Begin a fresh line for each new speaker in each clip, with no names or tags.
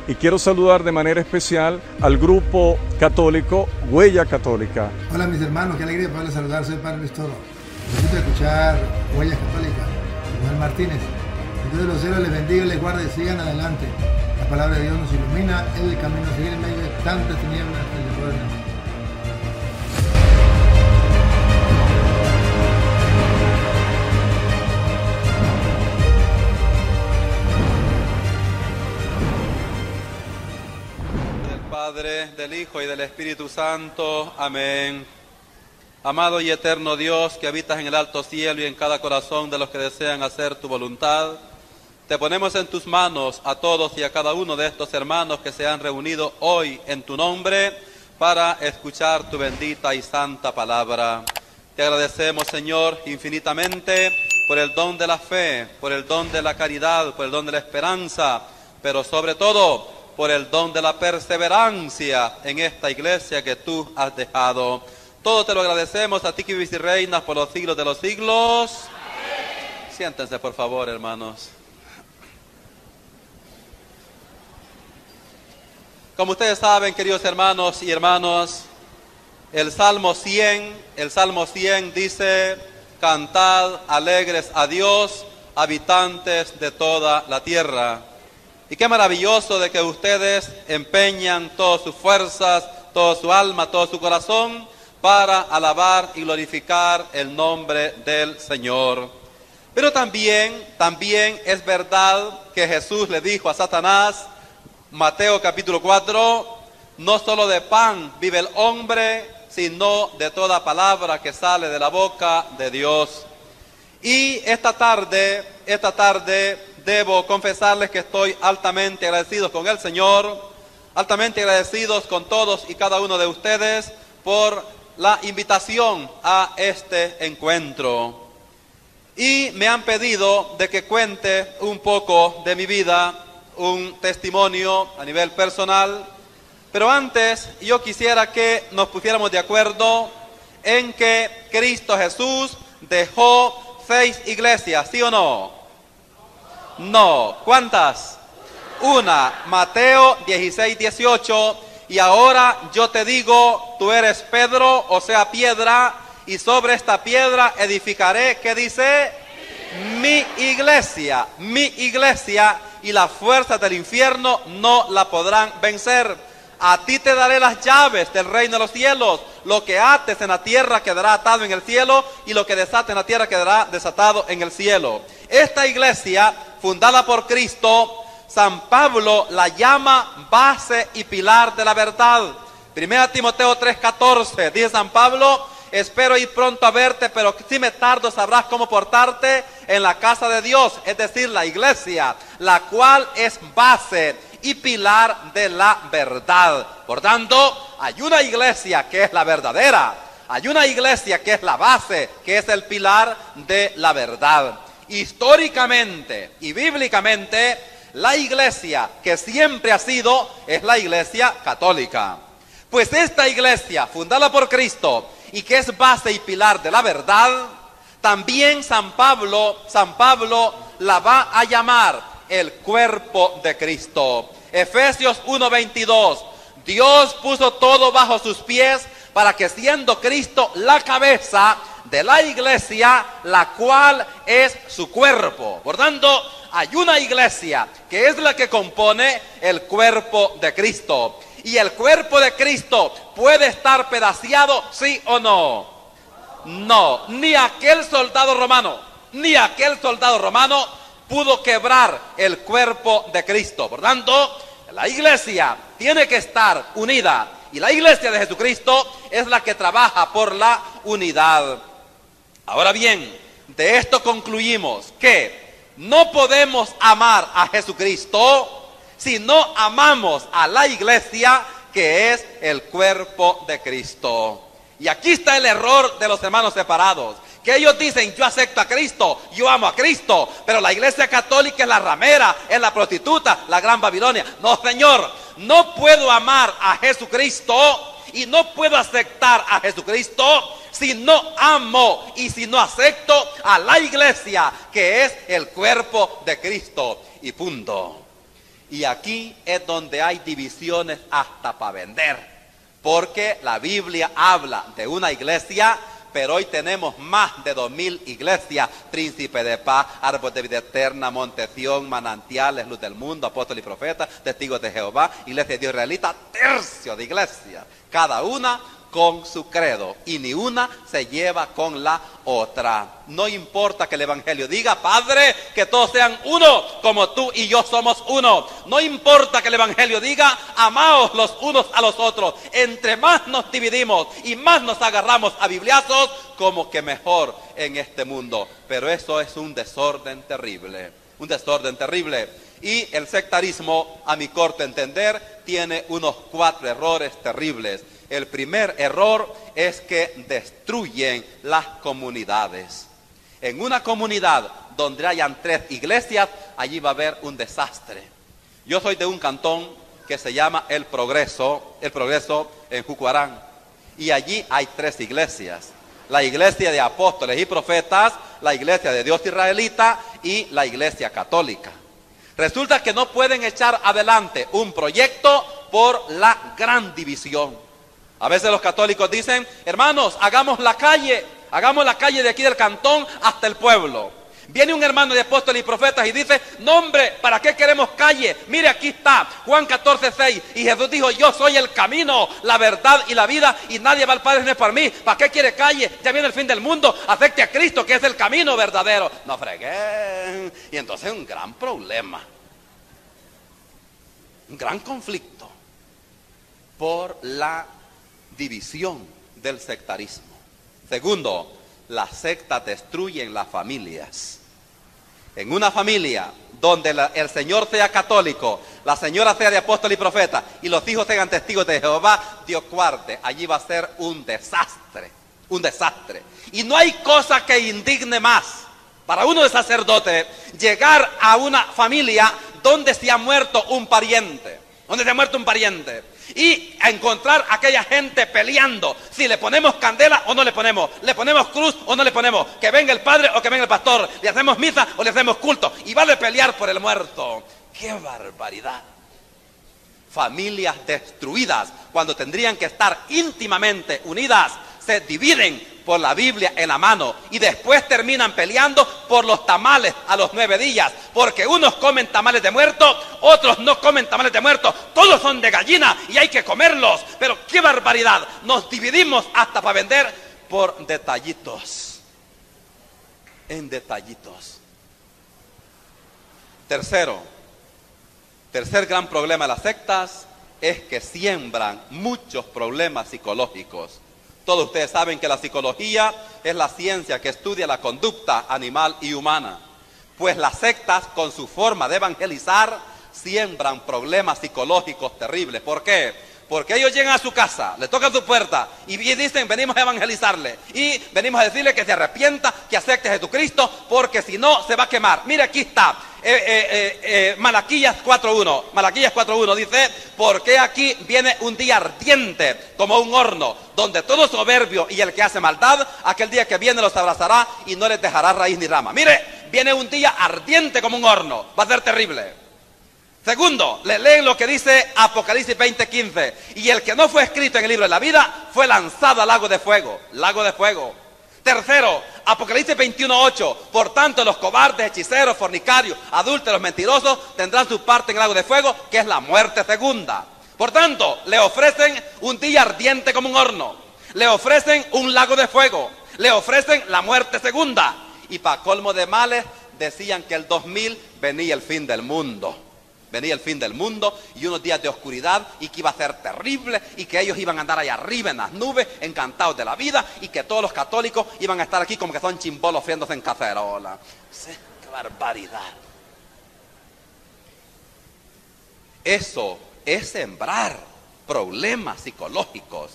y quiero saludar de manera especial al grupo católico Huella Católica.
Hola mis hermanos, qué alegría poderles saludar, soy el Padre Luis Toro. Necesito escuchar Huella Católica, Manuel Martínez. Que Dios de los cielos les bendiga y les guarde y sigan adelante. La palabra de Dios nos ilumina, es el camino a seguir en medio de tantas tinieblas del error del mundo.
Padre, del Hijo y del Espíritu Santo. Amén. Amado y eterno Dios, que habitas en el alto cielo y en cada corazón de los que desean hacer tu voluntad, te ponemos en tus manos a todos y a cada uno de estos hermanos que se han reunido hoy en tu nombre para escuchar tu bendita y santa palabra. Te agradecemos, Señor, infinitamente por el don de la fe, por el don de la caridad, por el don de la esperanza, pero sobre todo por el don de la perseverancia en esta iglesia que tú has dejado. Todo te lo agradecemos a ti que vives y reinas por los siglos de los siglos. Amén. Siéntense por favor, hermanos. Como ustedes saben, queridos hermanos y hermanas, el Salmo 100 dice: cantad alegres a Dios, habitantes de toda la tierra. Y qué maravilloso de que ustedes empeñan todas sus fuerzas, toda su alma, todo su corazón para alabar y glorificar el nombre del Señor. Pero también es verdad que Jesús le dijo a Satanás, Mateo capítulo 4, no solo de pan vive el hombre, sino de toda palabra que sale de la boca de Dios. Y esta tarde debo confesarles que estoy altamente agradecido con el Señor, altamente agradecidos con todos y cada uno de ustedes por la invitación a este encuentro. Y me han pedido de que cuente un poco de mi vida, un testimonio a nivel personal. Pero antes yo quisiera que nos pusiéramos de acuerdo en que Cristo Jesús dejó 6 iglesias, ¿sí o no? No. ¿Cuántas? Una. Mateo 16:18. Y ahora yo te digo, tú eres Pedro, o sea piedra, y sobre esta piedra edificaré, ¿qué dice? Mi iglesia, y las fuerzas del infierno no la podrán vencer. A ti te daré las llaves del reino de los cielos. Lo que ates en la tierra quedará atado en el cielo, y lo que desates en la tierra quedará desatado en el cielo. Esta iglesia, fundada por Cristo, San Pablo la llama base y pilar de la verdad. 1 Timoteo 3:14, dice San Pablo: espero ir pronto a verte, pero si me tardo sabrás cómo portarte en la casa de Dios, es decir, la iglesia, la cual es base y pilar de la verdad. Por tanto, hay una iglesia que es la verdadera, hay una iglesia que es la base, que es el pilar de la verdad. Históricamente y bíblicamente, la iglesia que siempre ha sido es la iglesia católica. Pues esta iglesia, fundada por Cristo y que es base y pilar de la verdad, también San Pablo la va a llamar el cuerpo de Cristo. Efesios 1:22, Dios puso todo bajo sus pies para que, siendo Cristo la cabeza de la iglesia, la cual es su cuerpo. Por tanto, hay una iglesia que es la que compone el cuerpo de Cristo. Y el cuerpo de Cristo puede estar pedaceado, ¿sí o no? No, ni aquel soldado romano pudo quebrar el cuerpo de Cristo. Por tanto, la iglesia tiene que estar unida, y la iglesia de Jesucristo es la que trabaja por la unidad. Ahora bien, de esto concluimos que no podemos amar a Jesucristo si no amamos a la iglesia, que es el cuerpo de Cristo. Y aquí está el error de los hermanos separados, que ellos dicen: yo acepto a Cristo, yo amo a Cristo, pero la iglesia católica es la ramera, es la prostituta, la gran Babilonia. No, señor, no puedo amar a Jesucristo y no puedo aceptar a Jesucristo si no amo y si no acepto a la iglesia, que es el cuerpo de Cristo. Y punto. Y aquí es donde hay divisiones hasta para vender. Porque la Biblia habla de una iglesia, pero hoy tenemos más de 2000 iglesias: Príncipe de Paz, Árbol de Vida Eterna, Monte Sión, Manantiales, Luz del Mundo, Apóstol y Profeta, Testigos de Jehová, Iglesia de Dios Israelita, tercio de iglesias, cada una con su credo, y ni una se lleva con la otra. No importa que el evangelio diga: Padre, que todos sean uno, como tú y yo somos uno. No importa que el evangelio diga: amaos los unos a los otros. Entre más nos dividimos y más nos agarramos a bibliazos, como que mejor en este mundo. Pero eso es un desorden terrible, un desorden terrible. Y el sectarismo, a mi corto entender, tiene unos 4 errores terribles. El primer error es que destruyen las comunidades. En una comunidad donde hayan 3 iglesias, allí va a haber un desastre. Yo soy de un cantón que se llama El Progreso en Jucuarán. Y allí hay 3 iglesias. La iglesia de apóstoles y profetas, la iglesia de Dios israelita y la iglesia católica. Resulta que no pueden echar adelante un proyecto por la gran división. A veces los católicos dicen: hermanos, hagamos la calle de aquí del cantón hasta el pueblo. Viene un hermano de apóstoles y profetas y dice: no hombre, ¿para qué queremos calle? Mire, aquí está Juan 14:6, y Jesús dijo: yo soy el camino, la verdad y la vida, y nadie va al Padre sino por mí. ¿Para qué quiere calle? Ya viene el fin del mundo, acepte a Cristo, que es el camino verdadero. No freguen. Y entonces un gran problema, un gran conflicto por la división del sectarismo. Segundo, las sectas destruyen las familias. En una familia donde el señor sea católico, la señora sea de apóstol y profeta, y los hijos sean testigos de Jehová, Dios guarde, allí va a ser un desastre, un desastre. Y no hay cosa que indigne más para uno de sacerdote llegar a una familia donde se ha muerto un pariente, y a encontrar a aquella gente peleando, si le ponemos candela o no le ponemos cruz o no le ponemos, que venga el padre o que venga el pastor, le hacemos misa o le hacemos culto, y vale pelear por el muerto. ¡Qué barbaridad! Familias destruidas cuando tendrían que estar íntimamente unidas, se dividen por la Biblia en la mano y después terminan peleando por los tamales a los 9 días, porque unos comen tamales de muerto, otros no comen tamales de muerto, todos son de gallina y hay que comerlos. Pero qué barbaridad, nos dividimos hasta para vender por detallitos, en detallitos. Tercer gran problema de las sectas es que siembran muchos problemas psicológicos. Todos ustedes saben que la psicología es la ciencia que estudia la conducta animal y humana. Pues las sectas, con su forma de evangelizar, siembran problemas psicológicos terribles. ¿Por qué? Porque ellos llegan a su casa, le tocan su puerta y dicen: venimos a evangelizarle y venimos a decirle que se arrepienta, que acepte a Jesucristo, porque si no se va a quemar. Mire, aquí está Malaquías 4:1. Malaquías 4:1 dice: porque aquí viene un día ardiente como un horno, donde todo soberbio y el que hace maldad, aquel día que viene los abrazará y no les dejará raíz ni rama. Mire, viene un día ardiente como un horno, va a ser terrible. Segundo, le leen lo que dice Apocalipsis 20:15. Y el que no fue escrito en el libro de la vida fue lanzado al lago de fuego. Lago de fuego. Tercero, Apocalipsis 21:8. Por tanto, los cobardes, hechiceros, fornicarios, adúlteros, mentirosos tendrán su parte en el lago de fuego, que es la muerte segunda. Por tanto, le ofrecen un día ardiente como un horno. Le ofrecen un lago de fuego. Le ofrecen la muerte segunda. Y para colmo de males, decían que el 2000 venía el fin del mundo. Venía el fin del mundo y unos días de oscuridad, y que iba a ser terrible, y que ellos iban a andar allá arriba en las nubes, encantados de la vida, y que todos los católicos iban a estar aquí como que son chimbolos friéndose en cacerola. Sí, ¡qué barbaridad! Eso es sembrar problemas psicológicos,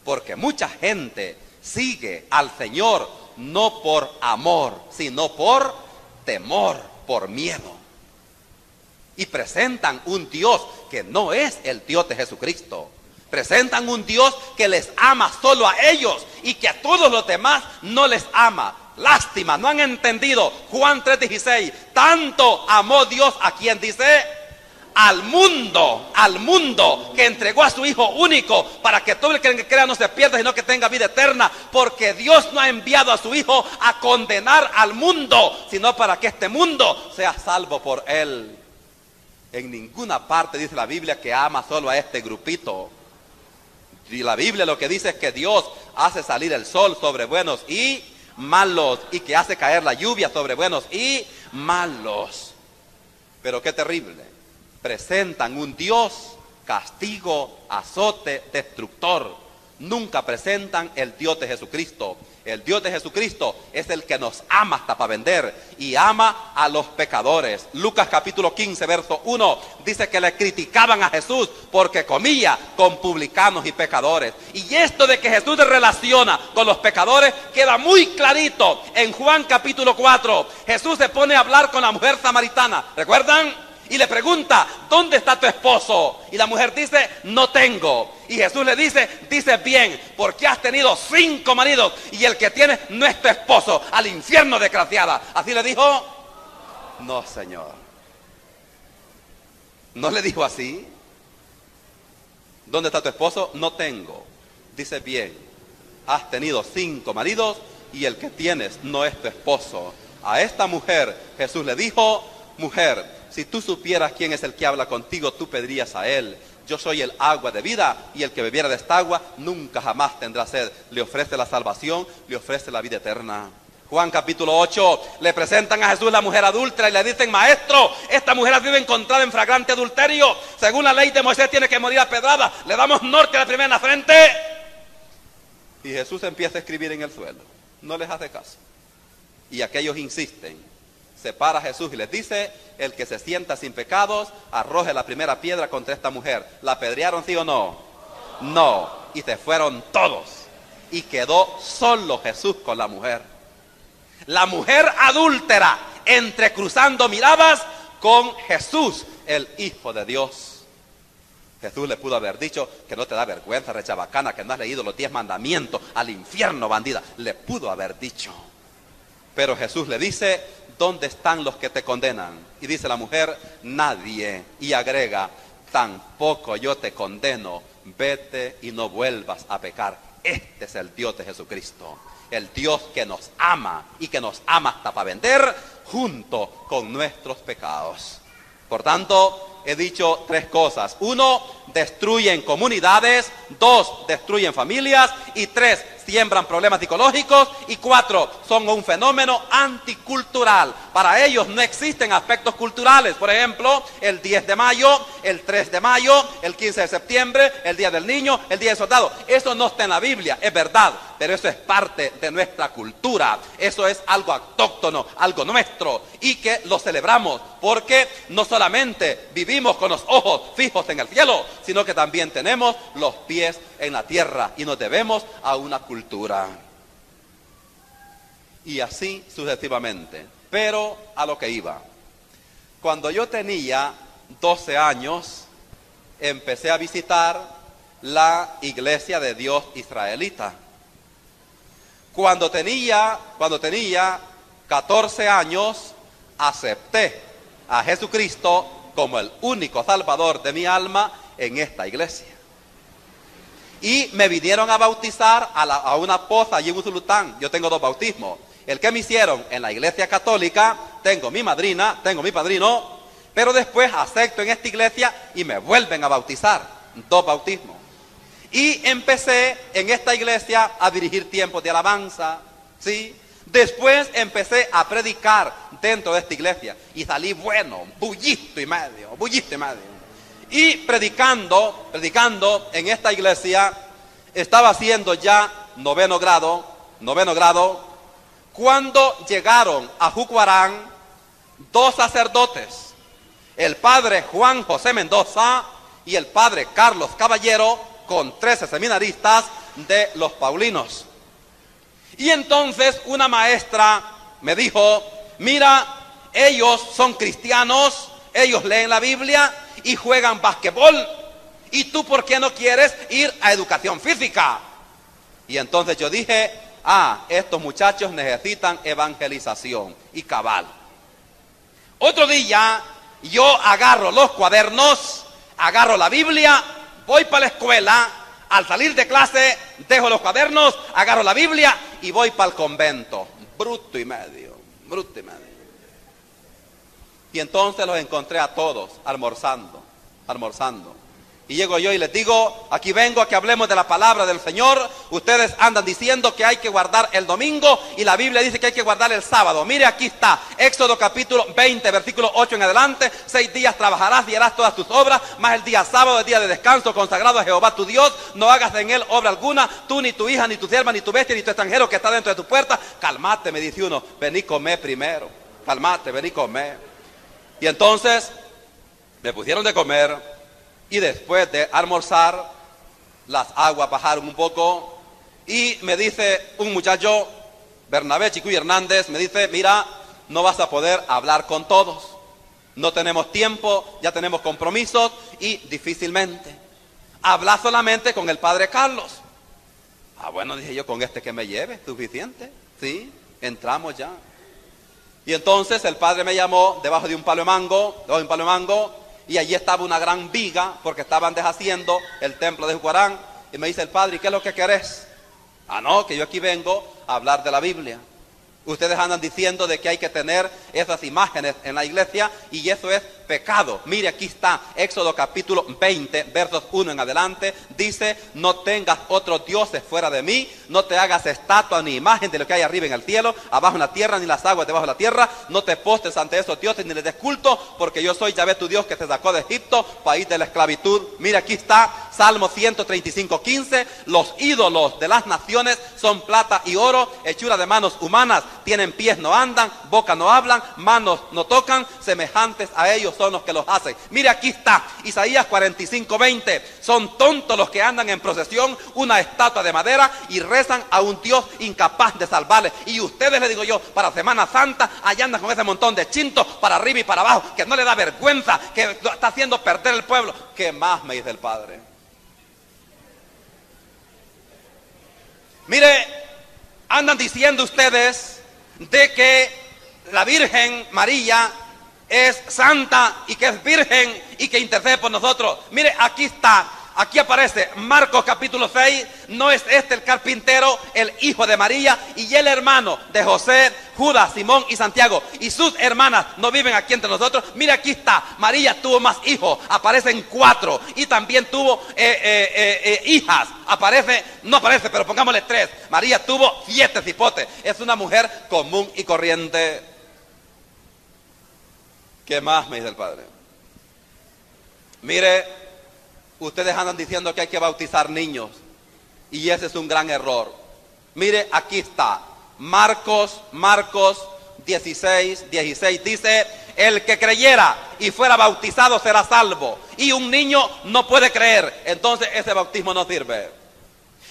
porque mucha gente sigue al Señor no por amor, sino por temor, por miedo. Y presentan un Dios que no es el Dios de Jesucristo. Presentan un Dios que les ama solo a ellos y que a todos los demás no les ama. Lástima, no han entendido Juan 3:16. Tanto amó Dios a quien dice, al mundo que entregó a su Hijo único para que todo el que crea no se pierda, sino que tenga vida eterna, porque Dios no ha enviado a su Hijo a condenar al mundo, sino para que este mundo sea salvo por Él. En ninguna parte dice la Biblia que ama solo a este grupito. Y la Biblia lo que dice es que Dios hace salir el sol sobre buenos y malos, y que hace caer la lluvia sobre buenos y malos. Pero qué terrible, presentan un Dios castigo, azote, destructor. Nunca presentan el Dios de Jesucristo. El Dios de Jesucristo es el que nos ama hasta para vender y ama a los pecadores. Lucas capítulo 15 verso 1 dice que le criticaban a Jesús porque comía con publicanos y pecadores. Y esto de que Jesús se relaciona con los pecadores queda muy clarito en Juan capítulo 4. Jesús se pone a hablar con la mujer samaritana, ¿recuerdan? Y le pregunta, ¿dónde está tu esposo? Y la mujer dice, no tengo. Y Jesús le dice, dices bien, porque has tenido 5 maridos y el que tienes no es tu esposo. Al infierno, desgraciada. Así le dijo. No, Señor. ¿No le dijo así? ¿Dónde está tu esposo? No tengo. Dices bien, has tenido 5 maridos y el que tienes no es tu esposo. A esta mujer Jesús le dijo, mujer, si tú supieras quién es el que habla contigo, tú pedirías a él. Yo soy el agua de vida, y el que bebiera de esta agua nunca jamás tendrá sed. Le ofrece la salvación, le ofrece la vida eterna. Juan capítulo 8, le presentan a Jesús la mujer adúltera y le dicen, maestro, esta mujer ha sido encontrada en flagrante adulterio. Según la ley de Moisés tiene que morir a pedrada. Le damos norte a la primera en la frente. Y Jesús empieza a escribir en el suelo. No les hace caso. Y aquellos insisten. Se para Jesús y les dice, el que se sienta sin pecados, arroje la primera piedra contra esta mujer. ¿La apedrearon, sí o no? No. Y se fueron todos. Y quedó solo Jesús con la mujer. La mujer adúltera, entrecruzando miradas con Jesús, el Hijo de Dios. Jesús le pudo haber dicho, que no te da vergüenza, rechabacana, que no has leído los 10 mandamientos, al infierno, bandida. Le pudo haber dicho. Pero Jesús le dice, ¿dónde están los que te condenan? Y dice la mujer, nadie. Y agrega, tampoco yo te condeno, vete y no vuelvas a pecar. Este es el Dios de Jesucristo, el Dios que nos ama y que nos ama hasta para vender junto con nuestros pecados. Por tanto, he dicho 3 cosas. 1, destruyen comunidades. 2, destruyen familias. Y 3, siembran problemas psicológicos. Y 4, son un fenómeno anticultural. Para ellos no existen aspectos culturales. Por ejemplo, el 10 de mayo, el 3 de mayo, el 15 de septiembre, el Día del Niño, el Día del Soldado. Eso no está en la Biblia, es verdad, pero eso es parte de nuestra cultura. Eso es algo autóctono, algo nuestro, y que lo celebramos porque no solamente vivimos con los ojos fijos en el cielo, sino que también tenemos los pies en la tierra y nos debemos a una cultura. Y así sucesivamente. Pero a lo que iba. Cuando yo tenía 12 años, empecé a visitar la Iglesia de Dios Israelita. Cuando tenía 14 años, acepté a Jesucristo como el único salvador de mi alma en esta iglesia. Y me vinieron a bautizar a una poza allí en Usulután. Yo tengo 2 bautismos. El que me hicieron en la iglesia católica, tengo mi madrina, tengo mi padrino, pero después acepto en esta iglesia y me vuelven a bautizar. 2 bautismos. Y empecé en esta iglesia a dirigir tiempos de alabanza, ¿sí? Después empecé a predicar dentro de esta iglesia y salí bueno, bullito y medio. Y predicando en esta iglesia, estaba haciendo ya noveno grado, cuando llegaron a Jucuarán 2 sacerdotes, el padre Juan José Mendoza y el padre Carlos Caballero, con 13 seminaristas de los Paulinos. Y entonces una maestra me dijo, mira, ellos son cristianos, ellos leen la Biblia y juegan basquetbol, ¿y tú por qué no quieres ir a educación física? Y entonces yo dije, estos muchachos necesitan evangelización, y cabal. Otro día yo agarro los cuadernos, agarro la Biblia, voy para la escuela, al salir de clase dejo los cuadernos, agarro la Biblia y voy para el convento. Bruto y medio, bruto y medio. Y entonces los encontré a todos almorzando. Y llego yo y les digo, aquí vengo a que hablemos de la palabra del Señor. Ustedes andan diciendo que hay que guardar el domingo y la Biblia dice que hay que guardar el sábado. Mire, aquí está, Éxodo capítulo 20, versículo 8 en adelante. 6 días trabajarás y harás todas tus obras, más el día sábado, el día de descanso consagrado a Jehová tu Dios. No hagas en él obra alguna, tú ni tu hija, ni tu sierva, ni tu bestia, ni tu extranjero que está dentro de tu puerta. Calmate, me dice uno, vení comer primero. Calmate, vení comer. Y entonces me pusieron de comer. Y después de almorzar, las aguas bajaron un poco. Y me dice un muchacho, Bernabé Chicuy Hernández, me dice, mira, no vas a poder hablar con todos. No tenemos tiempo, ya tenemos compromisos y difícilmente. Habla solamente con el padre Carlos. Ah, bueno, dije yo, con este que me lleve, suficiente. Sí, entramos ya. Y entonces el padre me llamó debajo de un palo de mango, y allí estaba una gran viga, porque estaban deshaciendo el templo de Jucuarán. Y me dice el padre, ¿y qué es lo que querés? Ah, no, que yo aquí vengo a hablar de la Biblia. Ustedes andan diciendo de que hay que tener esas imágenes en la iglesia y eso es pecado. Mire, aquí está, Éxodo capítulo 20, versos 1 en adelante. Dice, no tengas otros dioses fuera de mí, no te hagas estatua ni imagen de lo que hay arriba en el cielo, abajo en la tierra, ni las aguas debajo de la tierra. No te postes ante esos dioses ni les des culto, porque yo soy Yahvé tu Dios que te sacó de Egipto, país de la esclavitud. Mire, aquí está, Salmo 135, 15. Los ídolos de las naciones son plata y oro, hechura de manos humanas. Tienen pies, no andan, boca no hablan, manos no tocan, semejantes a ellos son los que los hacen. Mire, aquí está, Isaías 45, 20. Son tontos los que andan en procesión, una estatua de madera, y rezan a un Dios incapaz de salvarles. Y ustedes, les digo yo, para Semana Santa, allá andan con ese montón de chintos para arriba y para abajo, que no le da vergüenza, que está haciendo perder el pueblo. ¿Qué más? Me dice el padre. Mire, andan diciendo ustedes de que la Virgen María es santa y que es virgen y que intercede por nosotros. Mire, aquí está, aquí aparece Marcos capítulo 6. No es este el carpintero, el hijo de María y el hermano de José, Judas, Simón y Santiago, y sus hermanas no viven aquí entre nosotros. Mire, aquí está, María tuvo más hijos, aparecen 4, y también tuvo hijas, no aparece, pero pongámosle 3. María tuvo 7 cipotes, es una mujer común y corriente. ¿Qué más? Me dice el padre. Mire, ustedes andan diciendo que hay que bautizar niños, y ese es un gran error. Mire, aquí está, Marcos 16 dice, el que creyera y fuera bautizado será salvo, y un niño no puede creer, entonces ese bautismo no sirve.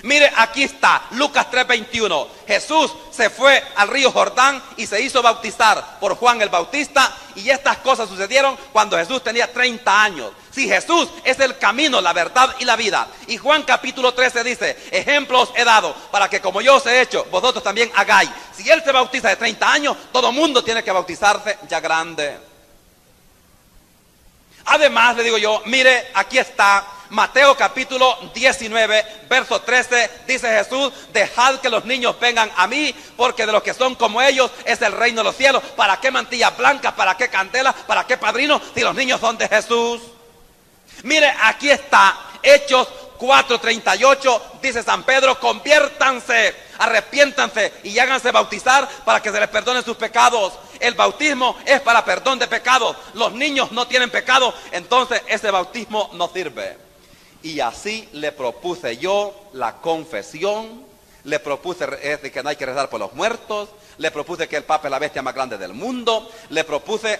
Mire, aquí está, Lucas 3:21. Jesús se fue al río Jordán y se hizo bautizar por Juan el Bautista, y estas cosas sucedieron cuando Jesús tenía 30 años. Si Jesús es el camino, la verdad y la vida. Y Juan capítulo 13 dice, ejemplos he dado para que como yo os he hecho, vosotros también hagáis. Si él se bautiza de 30 años, todo mundo tiene que bautizarse ya grande. Además, le digo yo, mire, aquí está Mateo capítulo 19, verso 13, dice Jesús, dejad que los niños vengan a mí, porque de los que son como ellos es el reino de los cielos. ¿Para qué mantillas blancas? ¿Para qué candelas? ¿Para qué padrinos? Si los niños son de Jesús. Mire, aquí está, Hechos 4:38, dice San Pedro, conviértanse, arrepiéntanse y háganse bautizar para que se les perdonen sus pecados. El bautismo es para perdón de pecados. Los niños no tienen pecado, entonces ese bautismo no sirve. Y así le propuse yo la confesión, le propuse que no hay que rezar por los muertos, le propuse que el Papa es la bestia más grande del mundo, le propuse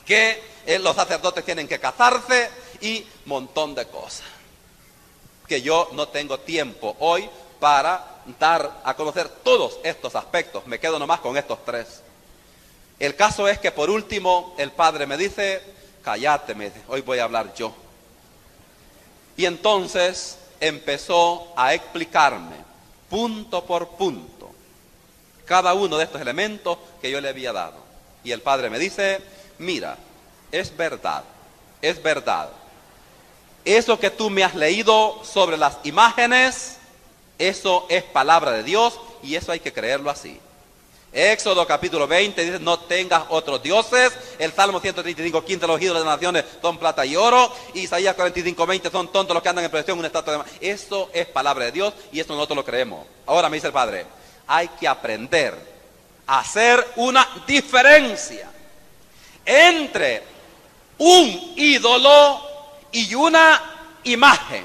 que los sacerdotes tienen que casarse y montón de cosas que yo no tengo tiempo hoy para dar a conocer todos estos aspectos. Me quedo nomás con estos 3. El caso es que por último el padre me dice, cállate, me dice, hoy voy a hablar yo. Y entonces empezó a explicarme punto por punto cada uno de estos elementos que yo le había dado. Y el padre me dice, mira, es verdad, es verdad. Eso que tú me has leído sobre las imágenes, eso es palabra de Dios y eso hay que creerlo así. Éxodo capítulo 20 dice, no tengas otros dioses. El Salmo 135, 15, los ídolos de las naciones son plata y oro. Isaías 45, 20, son tontos los que andan en procesión, una estatua de mar. Eso es palabra de Dios y eso nosotros lo creemos. Ahora me dice el Padre, hay que aprender a hacer una diferencia entre un ídolo y una imagen.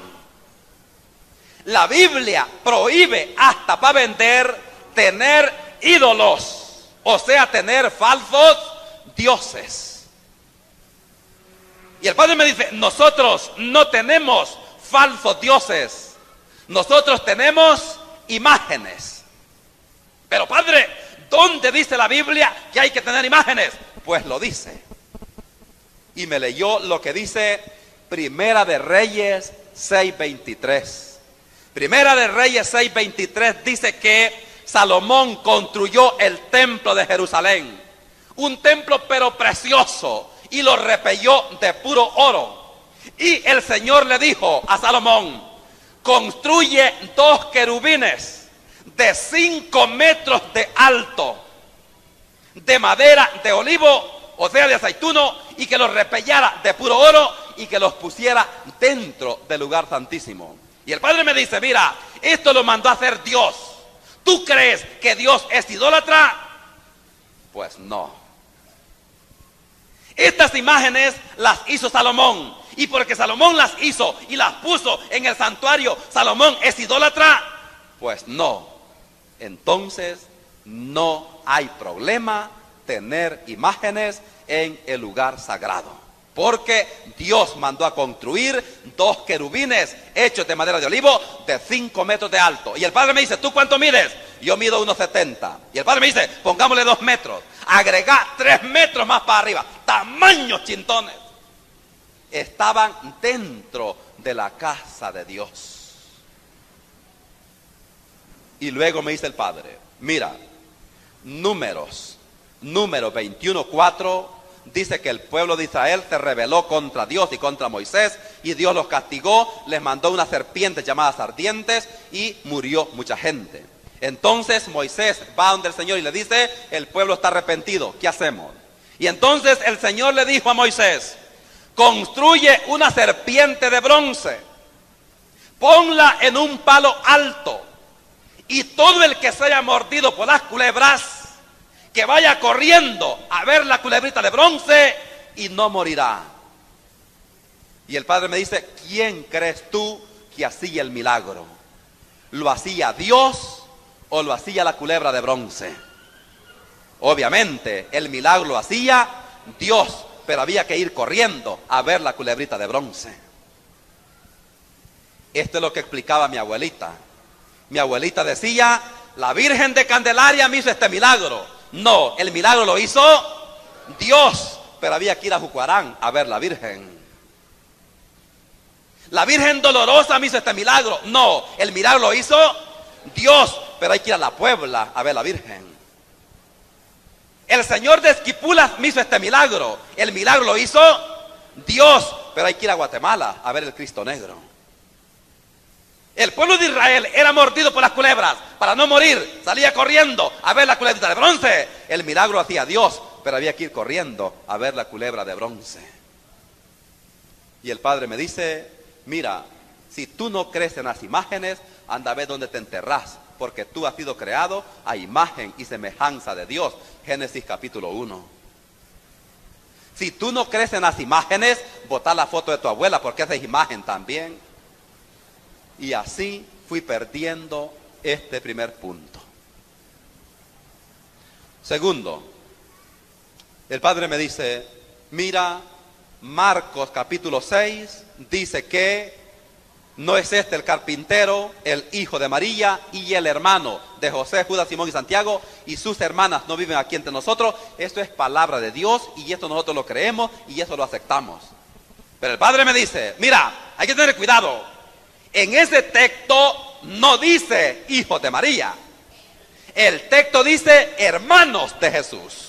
La Biblia prohíbe hasta para vender tener ídolos, o sea, tener falsos dioses. Y el Padre me dice, nosotros no tenemos falsos dioses, nosotros tenemos imágenes. Pero Padre, ¿dónde dice la Biblia que hay que tener imágenes? Pues lo dice. Y me leyó lo que dice Primera de Reyes 6:23. Primera de Reyes 6:23 dice que Salomón construyó el templo de Jerusalén, un templo pero precioso, y lo repelló de puro oro. Y el Señor le dijo a Salomón, construye 2 querubines de 5 metros de alto, de madera de olivo, o sea de aceituno, y que los repellara de puro oro y que los pusiera dentro del lugar santísimo. Y el Padre me dice, mira, esto lo mandó a hacer Dios. ¿Tú crees que Dios es idólatra? Pues no. Estas imágenes las hizo Salomón. Y porque Salomón las hizo y las puso en el santuario, ¿Salomón es idólatra? Pues no. Entonces no hay problema tener imágenes en el lugar sagrado. Porque Dios mandó a construir 2 querubines hechos de madera de olivo de 5 metros de alto. Y el Padre me dice, ¿tú cuánto mides? Yo mido 1,70. Y el Padre me dice, pongámosle 2 metros. Agregá 3 metros más para arriba. Tamaños chintones. Estaban dentro de la casa de Dios. Y luego me dice el Padre, mira, número 21:4 dice que el pueblo de Israel se rebeló contra Dios y contra Moisés, y Dios los castigó, les mandó unas serpientes llamadas ardientes y murió mucha gente. Entonces Moisés va donde el Señor y le dice, el pueblo está arrepentido, ¿qué hacemos? Y entonces el Señor le dijo a Moisés, construye una serpiente de bronce, ponla en un palo alto, y todo el que se haya mordido por las culebras, que vaya corriendo a ver la culebrita de bronce y no morirá. Y el Padre me dice, ¿quién crees tú que hacía el milagro? ¿Lo hacía Dios o lo hacía la culebra de bronce? Obviamente el milagro lo hacía Dios, pero había que ir corriendo a ver la culebrita de bronce. Esto es lo que explicaba mi abuelita. Mi abuelita decía, la Virgen de Candelaria me hizo este milagro. No, el milagro lo hizo Dios, pero había que ir a Jucuarán a ver la Virgen. La Virgen Dolorosa me hizo este milagro. No, el milagro lo hizo Dios, pero hay que ir a La Puebla a ver la Virgen. El Señor de Esquipulas me hizo este milagro. El milagro lo hizo Dios, pero hay que ir a Guatemala a ver el Cristo Negro. El pueblo de Israel era mordido por las culebras. Para no morir, salía corriendo a ver la culebrita de bronce. El milagro lo hacía Dios, pero había que ir corriendo a ver la culebra de bronce. Y el Padre me dice, mira, si tú no crees en las imágenes, anda a ver dónde te enterrás, porque tú has sido creado a imagen y semejanza de Dios. Génesis capítulo 1. Si tú no crees en las imágenes, botá la foto de tu abuela, porque esa es imagen también. Y así fui perdiendo este primer punto. Segundo, el Padre me dice, mira, Marcos capítulo 6 dice que no es este el carpintero, el hijo de María y el hermano de José, Judas, Simón y Santiago, y sus hermanas no viven aquí entre nosotros. Esto es palabra de Dios y esto nosotros lo creemos y eso lo aceptamos. Pero el Padre me dice, mira, hay que tener cuidado. En ese texto no dice hijos de María. El texto dice hermanos de Jesús.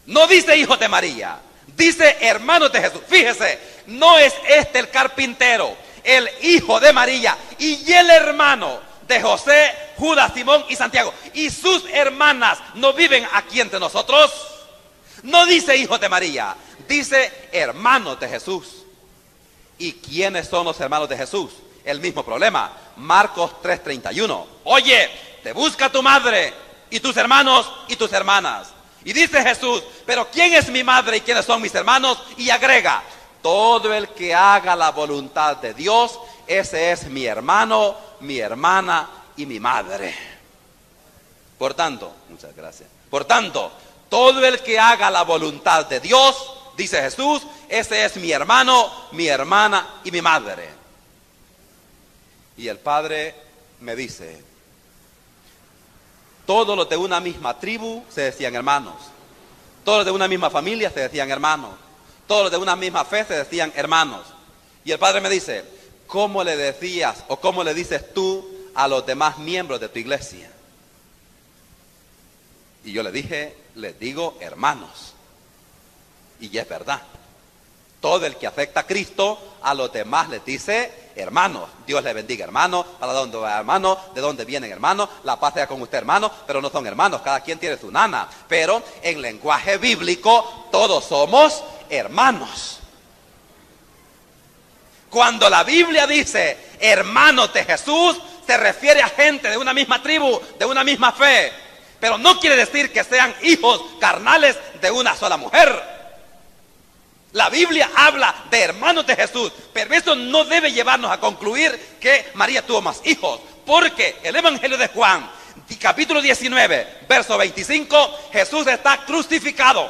No dice hijos de María, dice hermanos de Jesús. Fíjese, no es este el carpintero, el hijo de María y el hermano de José, Judas, Simón y Santiago. Y sus hermanas no viven aquí entre nosotros. No dice hijos de María, dice hermanos de Jesús. ¿Y quiénes son los hermanos de Jesús? El mismo problema, Marcos 3:31. Oye, te busca tu madre y tus hermanos y tus hermanas. Y dice Jesús, pero ¿quién es mi madre y quiénes son mis hermanos? Y agrega, todo el que haga la voluntad de Dios, ese es mi hermano, mi hermana y mi madre. Por tanto, muchas gracias. Por tanto, todo el que haga la voluntad de Dios, dice Jesús, ese es mi hermano, mi hermana y mi madre. Y el Padre me dice, todos los de una misma tribu se decían hermanos. Todos los de una misma familia se decían hermanos. Todos los de una misma fe se decían hermanos. Y el Padre me dice, ¿cómo le decías o cómo le dices tú a los demás miembros de tu iglesia? Y yo le dije, les digo hermanos. Y es verdad. Todo el que afecta a Cristo, a los demás les dice hermanos. Dios les bendiga, hermano. ¿Para dónde va, hermano? ¿De dónde vienen, hermano? La paz sea con usted, hermano. Pero no son hermanos, cada quien tiene su nana. Pero en lenguaje bíblico, todos somos hermanos. Cuando la Biblia dice hermanos de Jesús, se refiere a gente de una misma tribu, de una misma fe. Pero no quiere decir que sean hijos carnales de una sola mujer. La Biblia habla de hermanos de Jesús, pero eso no debe llevarnos a concluir que María tuvo más hijos, porque el Evangelio de Juan, capítulo 19, verso 25, Jesús está crucificado.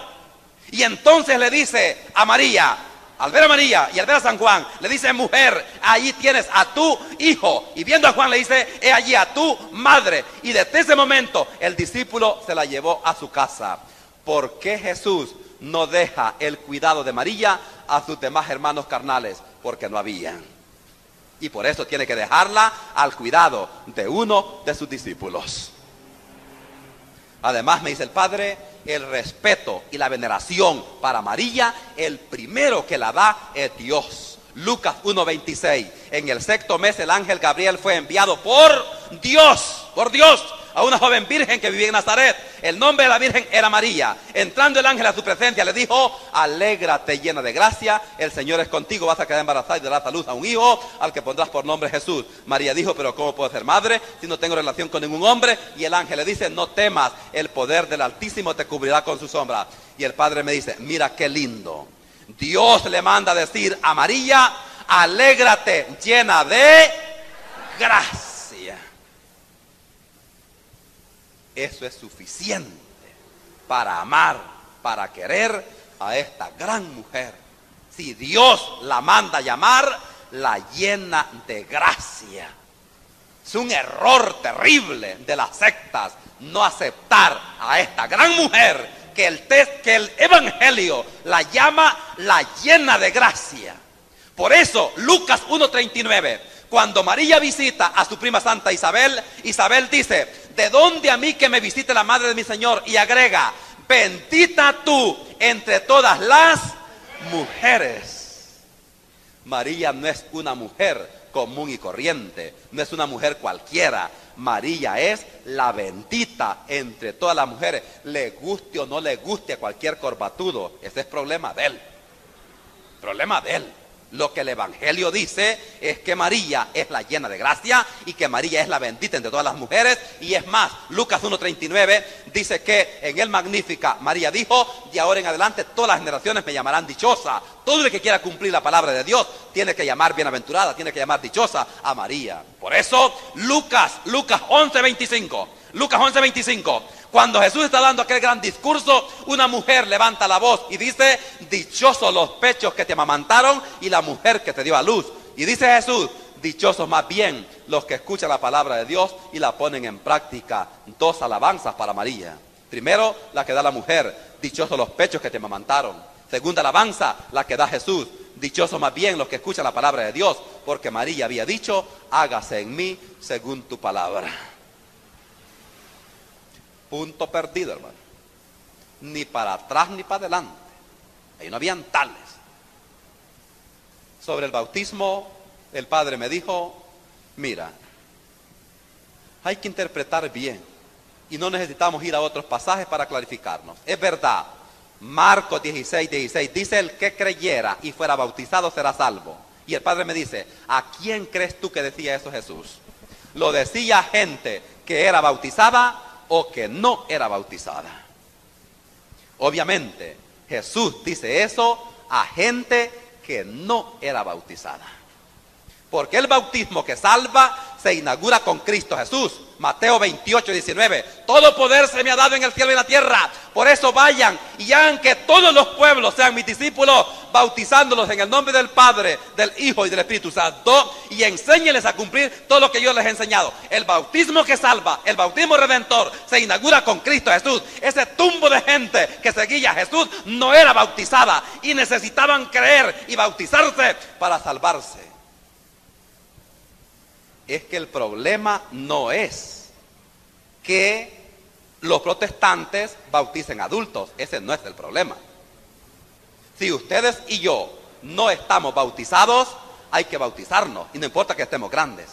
Y entonces le dice a María, al ver a María y al ver a San Juan, le dice, mujer, allí tienes a tu hijo. Y viendo a Juan le dice, he allí a tu madre. Y desde ese momento el discípulo se la llevó a su casa. ¿Por qué Jesús no deja el cuidado de María a sus demás hermanos carnales? Porque no había. Y por eso tiene que dejarla al cuidado de uno de sus discípulos. Además, me dice el Padre, el respeto y la veneración para María, el primero que la da es Dios. Lucas 1:26. En el sexto mes el ángel Gabriel fue enviado por Dios, a una joven virgen que vivía en Nazaret. El nombre de la virgen era María. Entrando el ángel a su presencia le dijo, alégrate llena de gracia, el Señor es contigo, vas a quedar embarazada y darás a luz a un hijo, al que pondrás por nombre Jesús. María dijo, pero ¿cómo puedo ser madre si no tengo relación con ningún hombre? Y el ángel le dice, no temas, el poder del Altísimo te cubrirá con su sombra. Y el Padre me dice, mira qué lindo. Dios le manda a decir a María, alégrate llena de gracia. Eso es suficiente para amar, para querer a esta gran mujer. Si Dios la manda a llamar, la llena de gracia. Es un error terrible de las sectas no aceptar a esta gran mujer que el Evangelio la llama la llena de gracia. Por eso Lucas 1:39, cuando María visita a su prima Santa Isabel, Isabel dice, ¿de dónde a mí que me visite la madre de mi Señor? Y agrega, bendita tú entre todas las mujeres. María no es una mujer común y corriente, no es una mujer cualquiera. María es la bendita entre todas las mujeres. Le guste o no le guste a cualquier corbatudo, ese es problema de él. Problema de él. Lo que el Evangelio dice es que María es la llena de gracia y que María es la bendita entre todas las mujeres. Y es más, Lucas 1:39 dice que en el Magnífica María dijo, de ahora en adelante todas las generaciones me llamarán dichosa. Todo el que quiera cumplir la palabra de Dios tiene que llamar bienaventurada, tiene que llamar dichosa a María. Por eso Lucas 11:25. Lucas 11:25. Cuando Jesús está dando aquel gran discurso, una mujer levanta la voz y dice, dichosos los pechos que te amamantaron y la mujer que te dio a luz. Y dice Jesús, dichosos más bien los que escuchan la palabra de Dios y la ponen en práctica. Dos alabanzas para María. Primero, la que da la mujer, dichosos los pechos que te amamantaron. Segunda alabanza, la que da Jesús, dichosos más bien los que escuchan la palabra de Dios, porque María había dicho, hágase en mí según tu palabra. Punto perdido, hermano. ni para atrás ni para adelante. Ahí no habían tales. Sobre el bautismo, el Padre me dijo, mira, hay que interpretar bien y no necesitamos ir a otros pasajes para clarificarnos. Es verdad, Marcos 16:16 dice, el que creyera y fuera bautizado será salvo. Y el Padre me dice, ¿a quién crees tú que decía eso Jesús? ¿Lo decía gente que era bautizada o que no era bautizada? Obviamente, Jesús dice eso a gente que no era bautizada. Porque el bautismo que salva se inaugura con Cristo Jesús. Mateo 28:19. Todo poder se me ha dado en el cielo y en la tierra. Por eso vayan y hagan que todos los pueblos sean mis discípulos, bautizándolos en el nombre del Padre, del Hijo y del Espíritu Santo, y enséñenles a cumplir todo lo que yo les he enseñado. El bautismo que salva, el bautismo redentor, se inaugura con Cristo Jesús. Ese tumbo de gente que seguía a Jesús no era bautizada y necesitaban creer y bautizarse para salvarse. Es que el problema no es que los protestantes bauticen adultos. Ese no es el problema. Si ustedes y yo no estamos bautizados, hay que bautizarnos, y no importa que estemos grandes.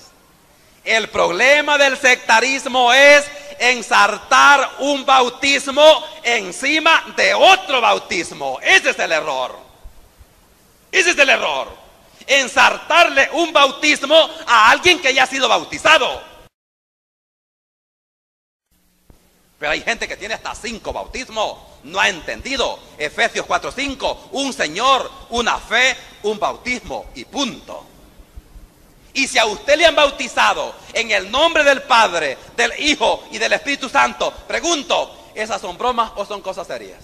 El problema del sectarismo es ensartar un bautismo encima de otro bautismo. Ese es el error. Ese es el error. Ensartarle un bautismo a alguien que ya ha sido bautizado. Pero hay gente que tiene hasta 5 bautismos. No ha entendido. Efesios 4:5. Un Señor, una fe, un bautismo y punto. Y si a usted le han bautizado en el nombre del Padre, del Hijo y del Espíritu Santo, pregunto, ¿esas son bromas o son cosas serias?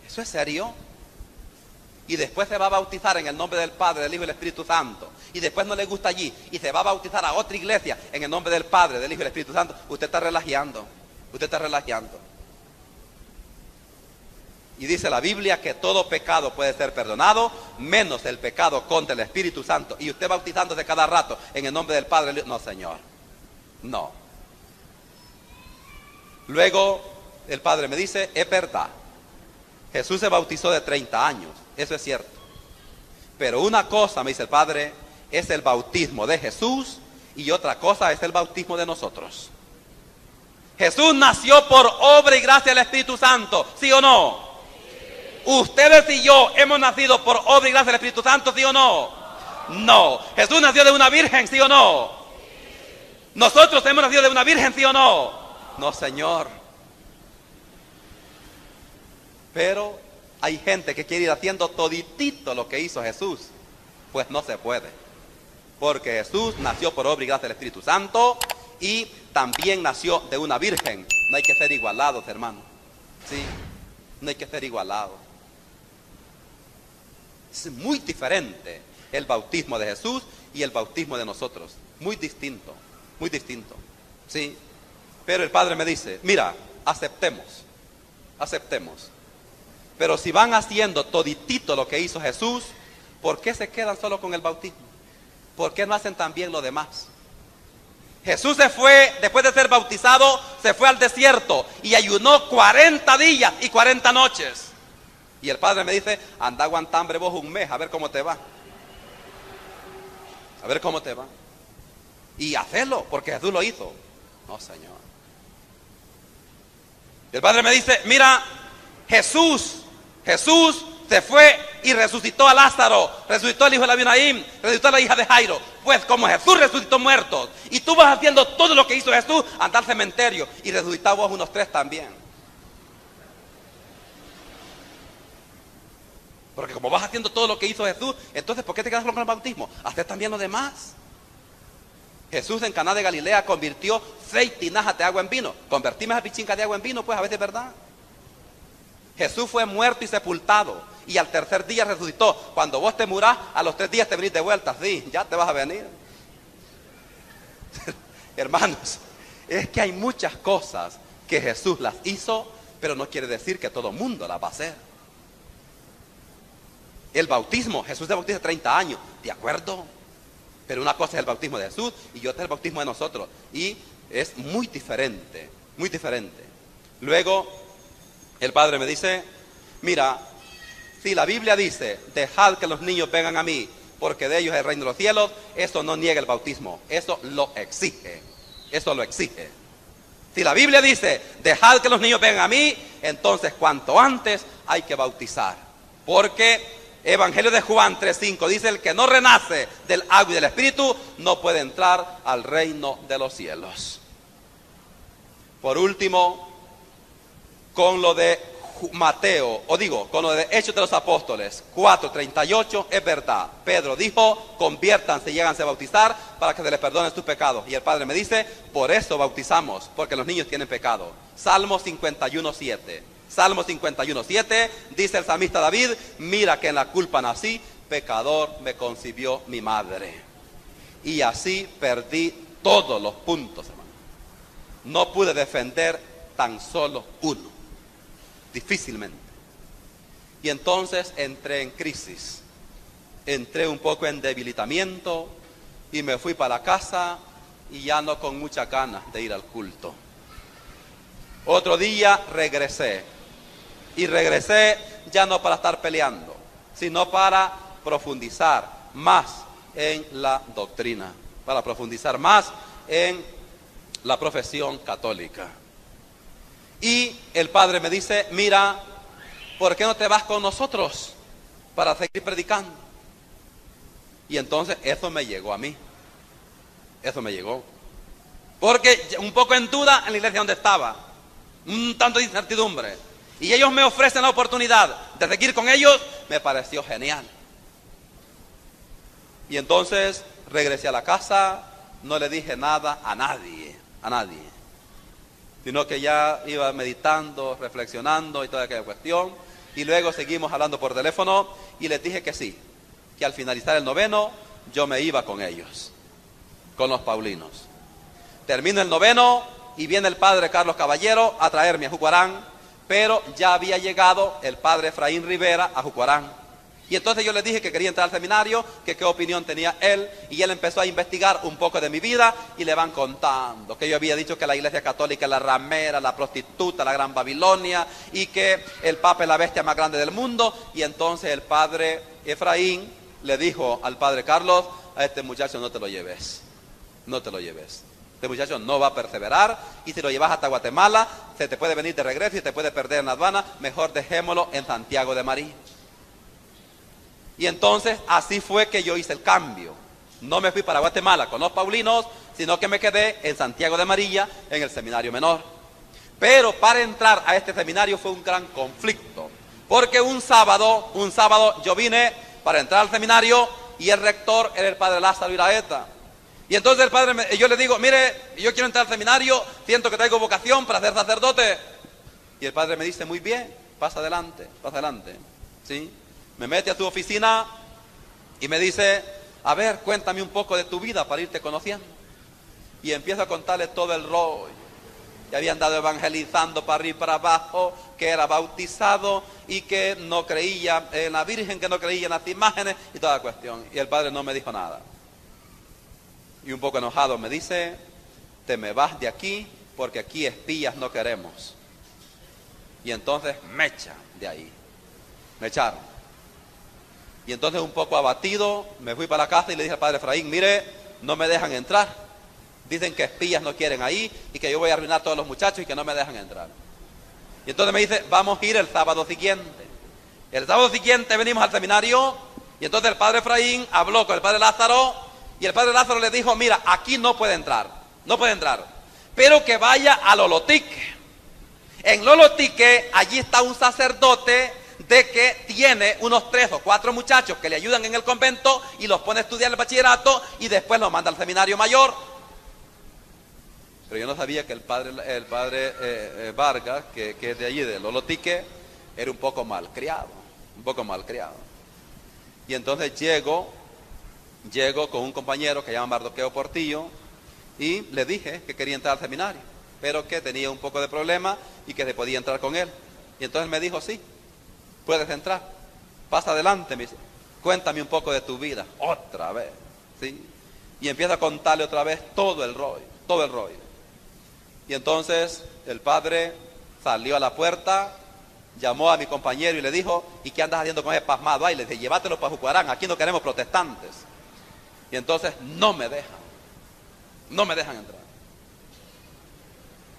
¿Eso es serio? Y después se va a bautizar en el nombre del Padre, del Hijo y del Espíritu Santo, y después no le gusta allí, y se va a bautizar a otra iglesia en el nombre del Padre, del Hijo y del Espíritu Santo. Usted está relajeando. Usted está relajeando. Y dice la Biblia que todo pecado puede ser perdonado, menos el pecado contra el Espíritu Santo. Y usted bautizándose cada rato en el nombre del Padre. No, Señor. No. Luego el Padre me dice, es verdad. Jesús se bautizó de 30 años. Eso es cierto. Pero una cosa, me dice el Padre, es el bautismo de Jesús y otra cosa es el bautismo de nosotros. Jesús nació por obra y gracia del Espíritu Santo, ¿sí o no? Ustedes y yo hemos nacido por obra y gracia del Espíritu Santo, ¿sí o no? No. Jesús nació de una virgen, ¿sí o no? Nosotros hemos nacido de una virgen, ¿sí o no? No, Señor. Pero hay gente que quiere ir haciendo toditito lo que hizo Jesús. Pues no se puede. Porque Jesús nació por obra y gracia del Espíritu Santo y también nació de una virgen. No hay que ser igualados, hermano. Sí, no hay que ser igualados. Es muy diferente el bautismo de Jesús y el bautismo de nosotros. Muy distinto, muy distinto. Sí, pero el Padre me dice, mira, aceptemos. Pero si van haciendo toditito lo que hizo Jesús, ¿por qué se quedan solo con el bautismo? ¿Por qué no hacen también lo demás? Jesús se fue, después de ser bautizado, se fue al desierto y ayunó 40 días y 40 noches. Y el Padre me dice, anda aguantando vos un mes, a ver cómo te va. A ver cómo te va. Y hacerlo, porque Jesús lo hizo. No, Señor. El Padre me dice, mira, Jesús se fue y resucitó a Lázaro, resucitó al hijo de la Naín, resucitó a la hija de Jairo. Pues como Jesús resucitó muertos y tú vas haciendo todo lo que hizo Jesús, anda al cementerio y resucitá vos unos 3 también. Porque como vas haciendo todo lo que hizo Jesús, entonces ¿por qué te quedas solo con el bautismo? Haz también lo demás. Jesús en Caná de Galilea convirtió 6 tinajas de agua en vino. Convertimos a pichinca de agua en vino, pues a veces es verdad. Jesús fue muerto y sepultado y al tercer día resucitó. Cuando vos te murás, a los 3 días te venís de vuelta. Sí, ya te vas a venir. Hermanos, es que hay muchas cosas que Jesús las hizo, pero no quiere decir que todo el mundo las va a hacer. El bautismo, Jesús se bautiza 30 años, ¿de acuerdo? Pero una cosa es el bautismo de Jesús y otra es el bautismo de nosotros. Y es muy diferente, muy diferente. Luego el padre me dice, mira, si la Biblia dice, dejad que los niños vengan a mí, porque de ellos es el reino de los cielos, eso no niega el bautismo, eso lo exige, eso lo exige. Si la Biblia dice, dejad que los niños vengan a mí, entonces cuanto antes hay que bautizar. Porque Evangelio de Juan 3:5 dice, el que no renace del agua y del Espíritu no puede entrar al reino de los cielos. Por último, con lo de Mateo, con lo de Hechos de los Apóstoles 4:38, es verdad. Pedro dijo, conviértanse y lléganse a bautizar para que se les perdonen sus pecados. Y el Padre me dice, por eso bautizamos, porque los niños tienen pecado. Salmo 51:7. Salmo 51:7 dice el salmista David, mira que en la culpa nací, pecador me concibió mi madre. Y así perdí todos los puntos, hermano. No pude defender tan solo uno. Difícilmente. Y entonces entré en crisis, entré un poco en debilitamiento y me fui para la casa y ya no con muchas ganas de ir al culto. Otro día regresé, y regresé ya no para estar peleando, sino para profundizar más en la doctrina, para profundizar más en la profesión católica. Y el padre me dice, mira, ¿por qué no te vas con nosotros para seguir predicando? Y entonces eso me llegó a mí. Eso me llegó. Porque un poco en duda en la iglesia donde estaba. Un tanto de incertidumbre. Y ellos me ofrecen la oportunidad de seguir con ellos. Me pareció genial. Y entonces regresé a la casa. No le dije nada a nadie. A nadie. Sino que ya iba meditando, reflexionando y toda aquella cuestión. Y luego seguimos hablando por teléfono y les dije que sí, que al finalizar el noveno yo me iba con ellos, con los paulinos. Termino el noveno y viene el padre Carlos Caballero a traerme a Jucuarán, pero ya había llegado el padre Efraín Rivera a Jucuarán. Y entonces yo le dije que quería entrar al seminario, que qué opinión tenía él, y él empezó a investigar un poco de mi vida, y le van contando que yo había dicho que la iglesia católica es la ramera, la prostituta, la gran Babilonia, y que el Papa es la bestia más grande del mundo. Y entonces el padre Efraín le dijo al padre Carlos, a este muchacho no te lo lleves, no te lo lleves. Este muchacho no va a perseverar, y si lo llevas hasta Guatemala, se te puede venir de regreso y te puede perder en la aduana, mejor dejémoslo en Santiago de María. Y entonces así fue que yo hice el cambio. No me fui para Guatemala con los paulinos, sino que me quedé en Santiago de María, en el seminario menor. Pero para entrar a este seminario fue un gran conflicto. Porque un sábado yo vine para entrar al seminario y el rector era el padre Lázaro Iraeta. Y entonces el padre, yo le digo, mire, yo quiero entrar al seminario, siento que traigo vocación para ser sacerdote. Y el padre me dice, muy bien, pasa adelante, ¿sí? Me mete a su oficina y me dice, a ver, cuéntame un poco de tu vida para irte conociendo. Y empiezo a contarle todo el rollo. Que había andado evangelizando para arriba y para abajo, que era bautizado y que no creía en la Virgen, que no creía en las imágenes y toda la cuestión. Y el padre no me dijo nada. Y un poco enojado me dice, te me vas de aquí porque aquí espías no queremos. Y entonces me echan de ahí. Me echaron. Y entonces un poco abatido me fui para la casa y le dije al padre Efraín, mire, no me dejan entrar. Dicen que espías no quieren ahí y que yo voy a arruinar a todos los muchachos y que no me dejan entrar. Y entonces me dice, vamos a ir el sábado siguiente. El sábado siguiente venimos al seminario y entonces el padre Efraín habló con el padre Lázaro y el padre Lázaro le dijo, mira, aquí no puede entrar, pero que vaya a Lolotique. En Lolotique, allí está un sacerdote de que tiene unos 3 o 4 muchachos que le ayudan en el convento y los pone a estudiar el bachillerato y después los manda al seminario mayor. Pero yo no sabía que el padre Vargas, que es de allí, de Lolotique, era un poco malcriado. Y entonces llego con un compañero que se llama Mardoqueo Portillo y le dije que quería entrar al seminario, pero que tenía un poco de problema y que se podía entrar con él. Y entonces me dijo, sí, puedes entrar, pasa adelante, me dice, cuéntame un poco de tu vida, otra vez, ¿sí? Y empieza a contarle otra vez todo el rollo. Y entonces el padre salió a la puerta llamó a mi compañero y le dijo, ¿y qué andas haciendo con ese pasmado? Ay, le dije, llévatelo para Jucuarán, aquí no queremos protestantes. Y entonces no me dejan entrar.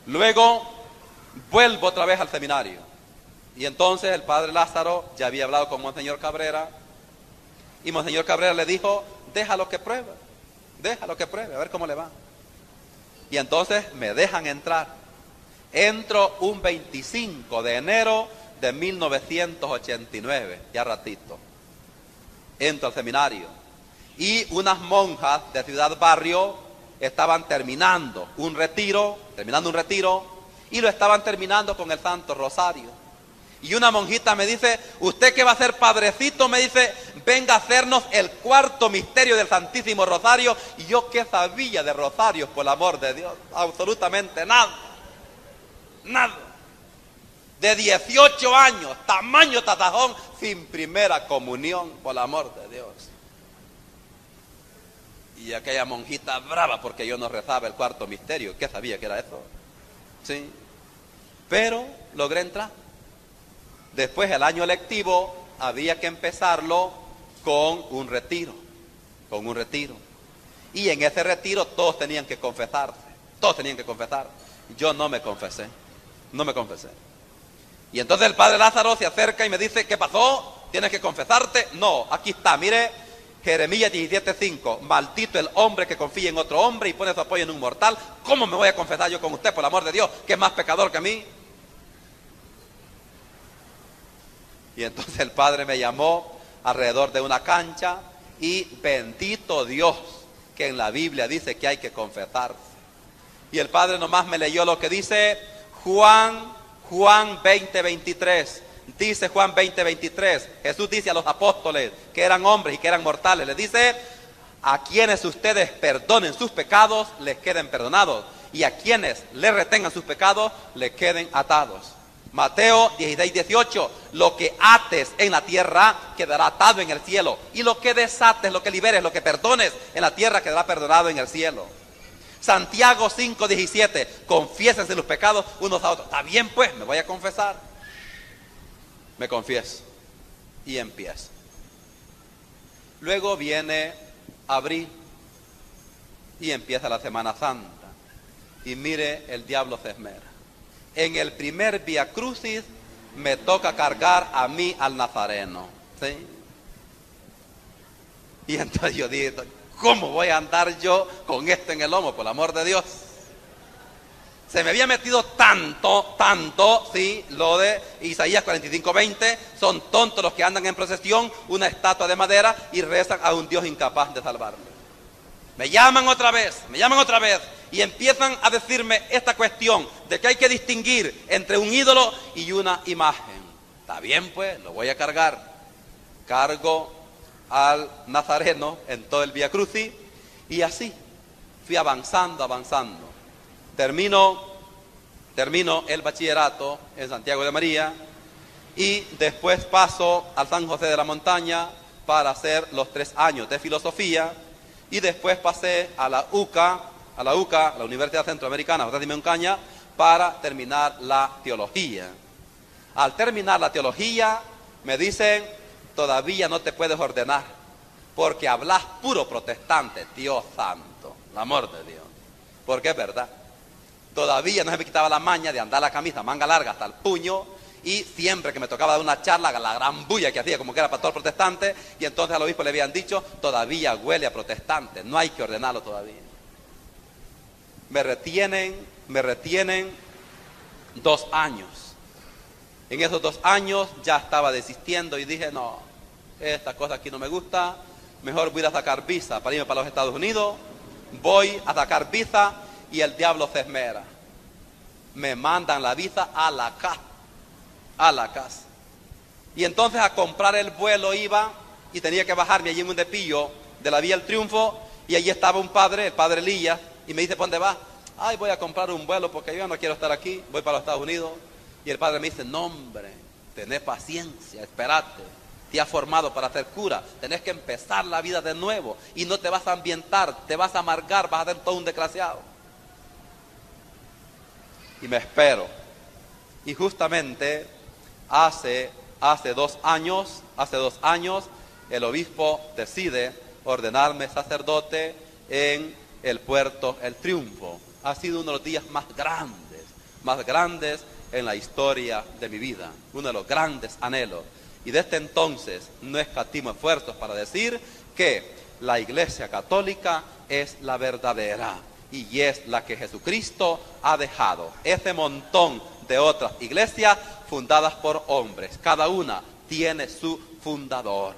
Luego vuelvo otra vez al seminario. Y entonces el padre Lázaro ya había hablado con Monseñor Cabrera. Y Monseñor Cabrera le dijo, déjalo que pruebe, a ver cómo le va. Y entonces me dejan entrar. Entro un 25 de enero de 1989, ya ratito. Entro al seminario. Y unas monjas de Ciudad Barrio estaban terminando un retiro, y lo estaban terminando con el Santo Rosario. Y una monjita me dice, usted que va a ser padrecito, me dice, venga a hacernos el cuarto misterio del Santísimo Rosario. Y yo, ¿qué sabía de rosarios, por el amor de Dios? Absolutamente nada. De 18 años, tamaño tatajón, sin primera comunión, por el amor de Dios. Y aquella monjita brava porque yo no rezaba el cuarto misterio. ¿Qué sabía que era eso? Sí. Pero logré entrar. Después, el año lectivo, había que empezarlo con un retiro. Y en ese retiro todos tenían que confesarse. Yo no me confesé. Y entonces el padre Lázaro se acerca y me dice, ¿qué pasó? ¿Tienes que confesarte? No, aquí está, mire, Jeremías 17:5. Maldito el hombre que confía en otro hombre y pone su apoyo en un mortal. ¿Cómo me voy a confesar yo con usted, por el amor de Dios, que es más pecador que mí? Y entonces el padre me llamó alrededor de una cancha y bendito Dios que en la Biblia dice que hay que confesarse. Y el padre nomás me leyó lo que dice Juan 20:23. Dice Juan 20:23. Jesús dice a los apóstoles que eran hombres y que eran mortales. Les dice, a quienes ustedes perdonen sus pecados, les queden perdonados. Y a quienes les retengan sus pecados, les queden atados. Mateo 16:18, lo que ates en la tierra quedará atado en el cielo, y lo que desates, lo que liberes, lo que perdones en la tierra quedará perdonado en el cielo. Santiago 5:17, confiésense los pecados unos a otros. Está bien, pues, me voy a confesar. Me confieso y empiezo. Luego viene abril y empieza la Semana Santa, y mire, el diablo se esmera. En el primer Vía Crucis me toca cargar a mí al Nazareno, ¿sí? Y entonces yo digo, ¿cómo voy a andar yo con esto en el lomo, por el amor de Dios? Se me había metido tanto, ¿sí? Lo de Isaías 45:20, son tontos los que andan en procesión, una estatua de madera, y rezan a un Dios incapaz de salvarme. Me llaman otra vez, y empiezan a decirme esta cuestión de que hay que distinguir entre un ídolo y una imagen. Está bien, pues, lo voy a cargar. Cargo al Nazareno en todo el Vía Crucis, y así fui avanzando. Termino el bachillerato en Santiago de María, y después paso al San José de la Montaña para hacer los 3 años de filosofía, y después pasé a la UCA, la Universidad Centroamericana José Simeón Caña, para terminar la teología. Al terminar la teología me dicen, todavía no te puedes ordenar porque hablas puro protestante. Dios santo, el amor de Dios, porque es verdad, todavía no se me quitaba la maña de andar la camisa manga larga hasta el puño, y siempre que me tocaba dar una charla, la gran bulla que hacía como que era pastor protestante, y entonces al obispo le habían dicho, todavía huele a protestante, no hay que ordenarlo todavía. Me retienen 2 años. En esos 2 años ya estaba desistiendo y dije, no, esta cosa aquí no me gusta, mejor voy a sacar visa para irme para los Estados Unidos. Voy a sacar visa y el diablo se esmera. Me mandan la visa a la casa. Y entonces a comprar el vuelo iba, y tenía que bajarme allí en un depillo de la Vía El Triunfo, y allí estaba un padre, el padre Elías, y me dice, ¿por dónde vas? Ay, voy a comprar un vuelo porque yo no quiero estar aquí, voy para los Estados Unidos. Y el padre me dice, no hombre, tenés paciencia, espérate, te has formado para ser cura, tenés que empezar la vida de nuevo, y no te vas a ambientar, te vas a amargar, vas a ser todo un desgraciado. Y me espero, y justamente
hace 2 años, el obispo decide ordenarme sacerdote en el puerto El Triunfo. Ha sido uno de los días más grandes en la historia de mi vida, uno de los grandes anhelos. Y desde entonces no escatimo esfuerzos para decir que la Iglesia Católica es la verdadera y es la que Jesucristo ha dejado. Ese montón de otras iglesias fundadas por hombres, cada una tiene su fundador.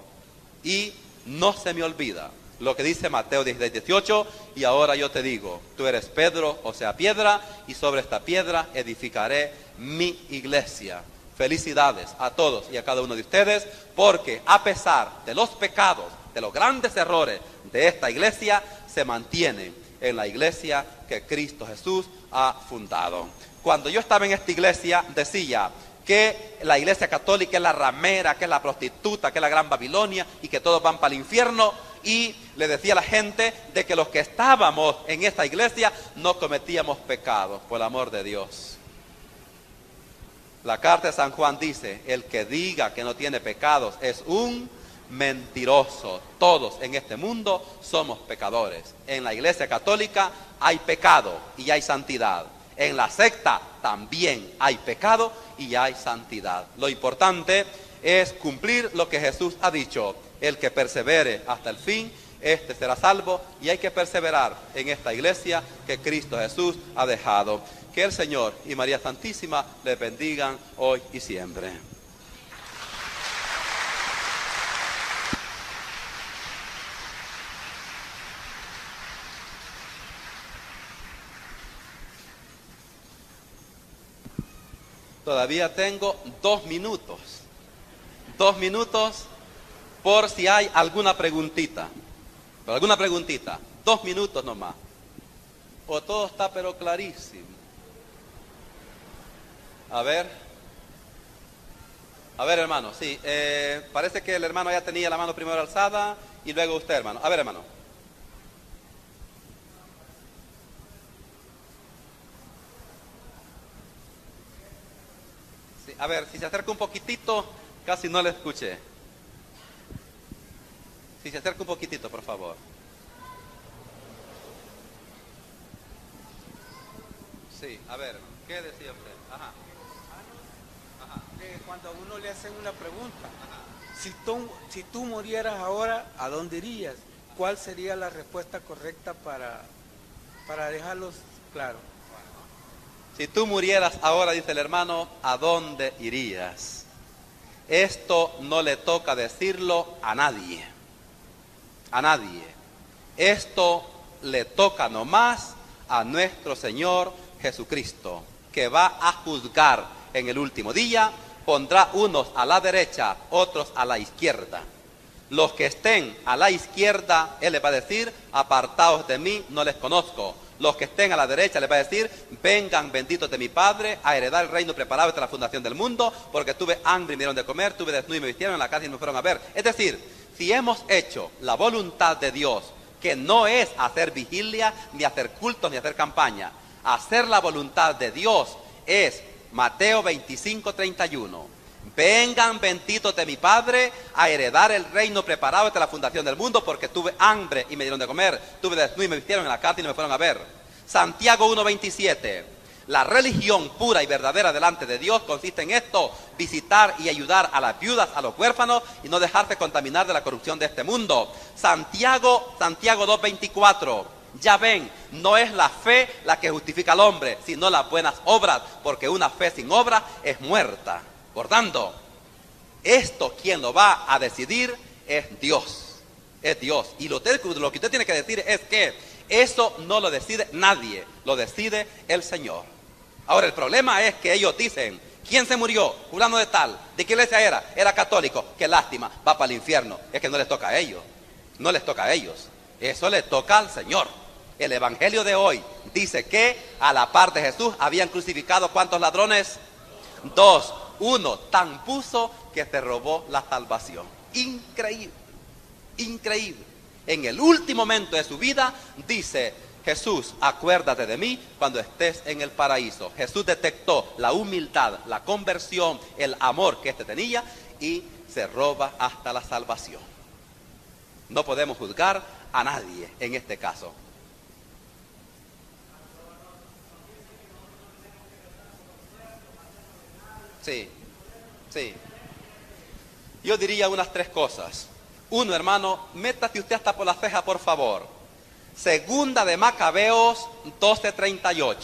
Y no se me olvida lo que dice Mateo 16:18, y ahora yo te digo, tú eres Pedro, o sea piedra, y sobre esta piedra edificaré mi iglesia. Felicidades a todos y a cada uno de ustedes, porque a pesar de los pecados, de los grandes errores de esta iglesia, se mantienen en la iglesia que Cristo Jesús ha fundado. Cuando yo estaba en esta iglesia, decía que la iglesia católica es la ramera, que es la prostituta, que es la gran Babilonia y que todos van para el infierno. Y le decía a la gente de que los que estábamos en esta iglesia no cometíamos pecados, por el amor de Dios. La carta de San Juan dice, el que diga que no tiene pecados es un mentiroso. Todos en este mundo somos pecadores. En la iglesia católica hay pecado y hay santidad. En la secta también hay pecado y hay santidad. Lo importante es cumplir lo que Jesús ha dicho. El que persevere hasta el fin, este será salvo, y hay que perseverar en esta iglesia que Cristo Jesús ha dejado. Que el Señor y María Santísima les bendigan hoy y siempre. Todavía tengo 2 minutos. 2 minutos por si hay alguna preguntita. 2 minutos nomás. O todo está pero clarísimo. A ver, hermano, sí. Parece que el hermano ya tenía la mano primero alzada y luego usted, hermano. A ver, hermano. Sí, a ver, si se acerca un poquitito, casi no le escuché. Si se acerca un poquitito, por favor. Sí, a ver, ¿qué decía usted? Ajá.
Cuando a uno le hacen una pregunta, si tú murieras ahora, ¿a dónde irías? ¿Cuál sería la respuesta correcta para dejarlos claros?
Si tú murieras ahora, dice el hermano, ¿a dónde irías? Esto no le toca decirlo a nadie. A nadie. Esto le toca nomás a nuestro Señor Jesucristo, que va a juzgar en el último día. Pondrá unos a la derecha, otros a la izquierda. Los que estén a la izquierda, Él les va a decir, apartaos de mí, no les conozco. Los que estén a la derecha, les va a decir, vengan benditos de mi Padre, a heredar el reino preparado desde la fundación del mundo, porque tuve hambre y me dieron de comer, tuve desnudo y me vistieron, en la cárcel y me fueron a ver. Es decir, si hemos hecho la voluntad de Dios, que no es hacer vigilia, ni hacer cultos, ni hacer campaña, hacer la voluntad de Dios es Mateo 25:31. Vengan benditos de mi Padre a heredar el reino preparado desde la fundación del mundo, porque tuve hambre y me dieron de comer, tuve desnudo y me vistieron, en la cárcel y me fueron a ver. Santiago 1:27. La religión pura y verdadera delante de Dios consiste en esto: visitar y ayudar a las viudas, a los huérfanos, y no dejarse contaminar de la corrupción de este mundo. Santiago 2:24. Ya ven, no es la fe la que justifica al hombre, sino las buenas obras, porque una fe sin obras es muerta. Por tanto, esto quien lo va a decidir es Dios. Es Dios. Y lo que usted tiene que decir es que eso no lo decide nadie, lo decide el Señor. Ahora, el problema es que ellos dicen, ¿quién se murió? Fulano de tal. ¿De qué iglesia era? Era católico. Qué lástima, va para el infierno. Es que no les toca a ellos. No les toca a ellos. Eso les toca al Señor. El evangelio de hoy dice que a la par de Jesús habían crucificado ¿cuántos ladrones? 2. Uno tan puso que se robó la salvación. Increíble. Increíble. En el último momento de su vida dice,
Jesús, acuérdate de mí cuando estés en el paraíso. Jesús detectó la humildad, la conversión, el amor que éste tenía y se roba hasta la salvación. No podemos juzgar a nadie en este caso. Sí. Yo diría unas 3 cosas. Uno, hermano, métate usted hasta por la ceja, por favor. Segunda de Macabeos 12:38.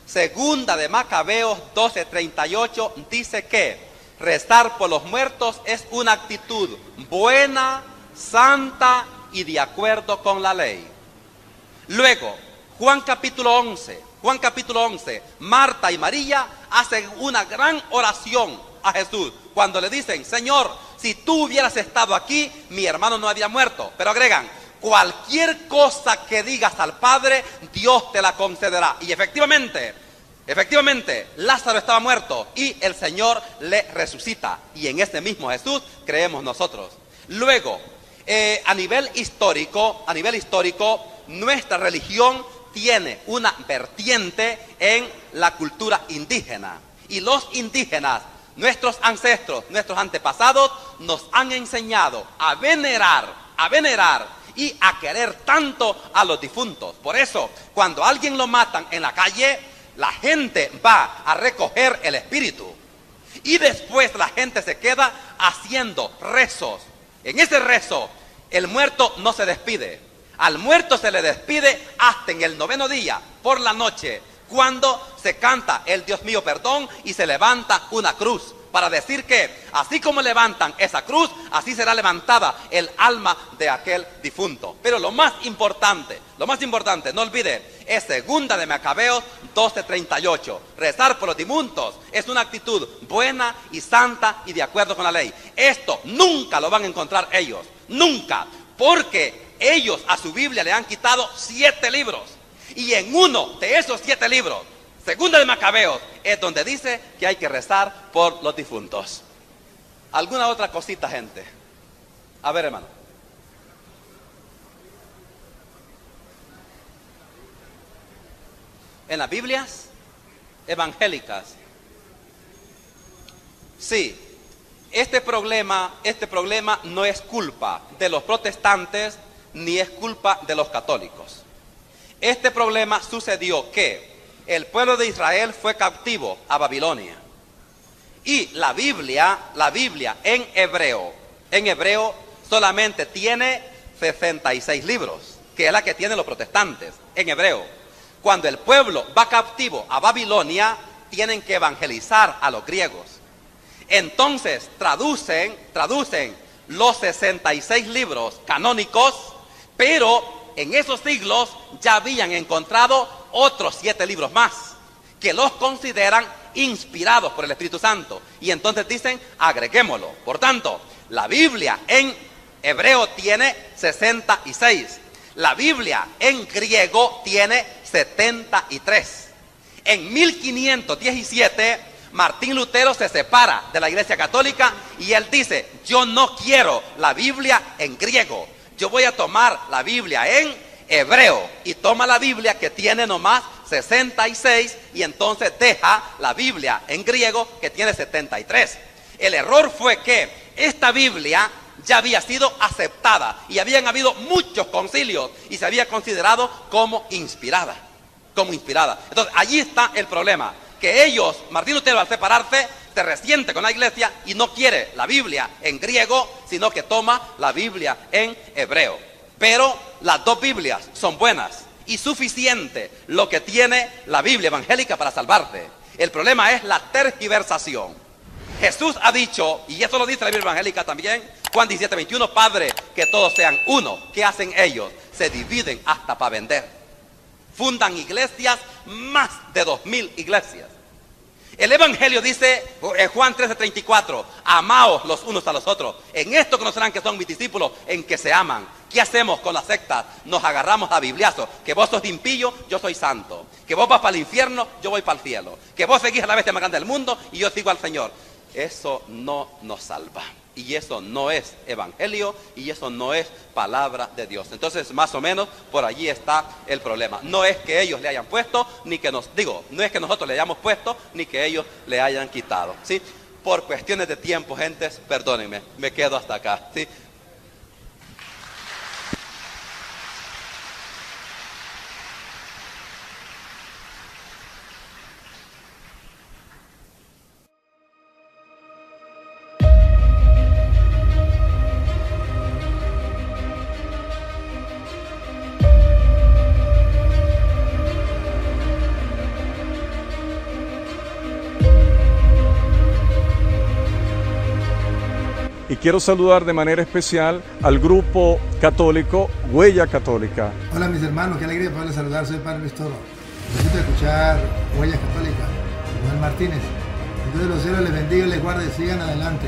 Segunda de Macabeos 12:38 dice que rezar por los muertos es una actitud buena, santa y de acuerdo con la ley. Luego, Juan capítulo 11, Marta y María hacen una gran oración a Jesús cuando le dicen: Señor, si tú hubieras estado aquí, mi hermano no había muerto. Pero agregan: cualquier cosa que digas al Padre, Dios te la concederá. Y efectivamente, Lázaro estaba muerto y el Señor le resucita. Y en ese mismo Jesús creemos nosotros. Luego, a nivel histórico, nuestra religión tiene una vertiente en la cultura indígena. Y los indígenas, nuestros ancestros, nuestros antepasados, nos han enseñado a venerar y a querer tanto a los difuntos. Por eso, cuando a alguien lo matan en la calle, la gente va a recoger el espíritu. Y después la gente se queda haciendo rezos. En ese rezo, el muerto no se despide. Al muerto se le despide hasta en el 9º día, por la noche, cuando se canta el Dios mío perdón y se levanta una cruz, para decir que así como levantan esa cruz, así será levantada el alma de aquel difunto. Pero lo más importante, no olvide, es segunda de Macabeos 12:38. Rezar por los difuntos es una actitud buena y santa y de acuerdo con la ley. Esto nunca lo van a encontrar ellos, nunca, porque ellos a su Biblia le han quitado 7 libros. Y en uno de esos 7 libros, segunda de Macabeos, es donde dice que hay que rezar por los difuntos. ¿Alguna otra cosita, gente? A ver, hermano. En las Biblias evangélicas, sí, este problema no es culpa de los protestantes ni es culpa de los católicos. Este problema sucedió que el pueblo de Israel fue cautivo a Babilonia. Y la Biblia en hebreo solamente tiene 66 libros, que es la que tienen los protestantes en hebreo. Cuando el pueblo va cautivo a Babilonia, tienen que evangelizar a los griegos. Entonces traducen los 66 libros canónicos, pero en esos siglos ya habían encontrado otros 7 libros más, que los consideran inspirados por el Espíritu Santo. Y entonces dicen, agreguémoslo. Por tanto, la Biblia en hebreo tiene 66. La Biblia en griego tiene 73. En 1517, Martín Lutero se separa de la Iglesia Católica y él dice, yo no quiero la Biblia en griego, yo voy a tomar la Biblia en hebreo. Y toma la Biblia que tiene nomás 66 y entonces deja la Biblia en griego que tiene 73. El error fue que esta Biblia ya había sido aceptada y habían habido muchos concilios y se había considerado como inspirada. Entonces allí está el problema, que ellos, Martín Lutero, al separarse, se resiente con la iglesia y no quiere la Biblia en griego, sino que toma la Biblia en hebreo. Pero las dos Biblias son buenas y suficiente lo que tiene la Biblia evangélica para salvarte. El problema es la tergiversación. Jesús ha dicho, y eso lo dice la Biblia evangélica también, Juan 17:21, Padre, que todos sean uno. ¿Qué hacen ellos? Se dividen hasta para vender. Fundan iglesias, más de 2000 iglesias. El Evangelio dice, en Juan 13:34, amaos los unos a los otros. En esto conocerán que son mis discípulos, en que se aman. ¿Qué hacemos con las sectas? Nos agarramos a bibliazos. Que vos sos impío, yo soy santo. Que vos vas para el infierno, yo voy para el cielo. Que vos seguís a la bestia más grande del mundo y yo sigo al Señor. eso no nos salva. Y eso no es evangelio y eso no es palabra de Dios. Entonces, más o menos, por allí está el problema. No es que ellos le hayan puesto, ni que no es que nosotros le hayamos puesto, ni que ellos le hayan quitado, ¿sí? Por cuestiones de tiempo, gentes, perdónenme, me quedo hasta acá, ¿sí?
Y quiero saludar de manera especial al grupo católico Huella Católica.
Hola mis hermanos, qué alegría poderles saludar, soy Padre Luis Toro. Necesito escuchar Huella Católica, Manuel Martínez. El Dios de los cielos les bendiga y les guarde, sigan adelante.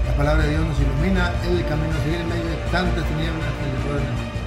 La palabra de Dios nos ilumina, el camino a seguir en medio de tantas tinieblas que les rodean.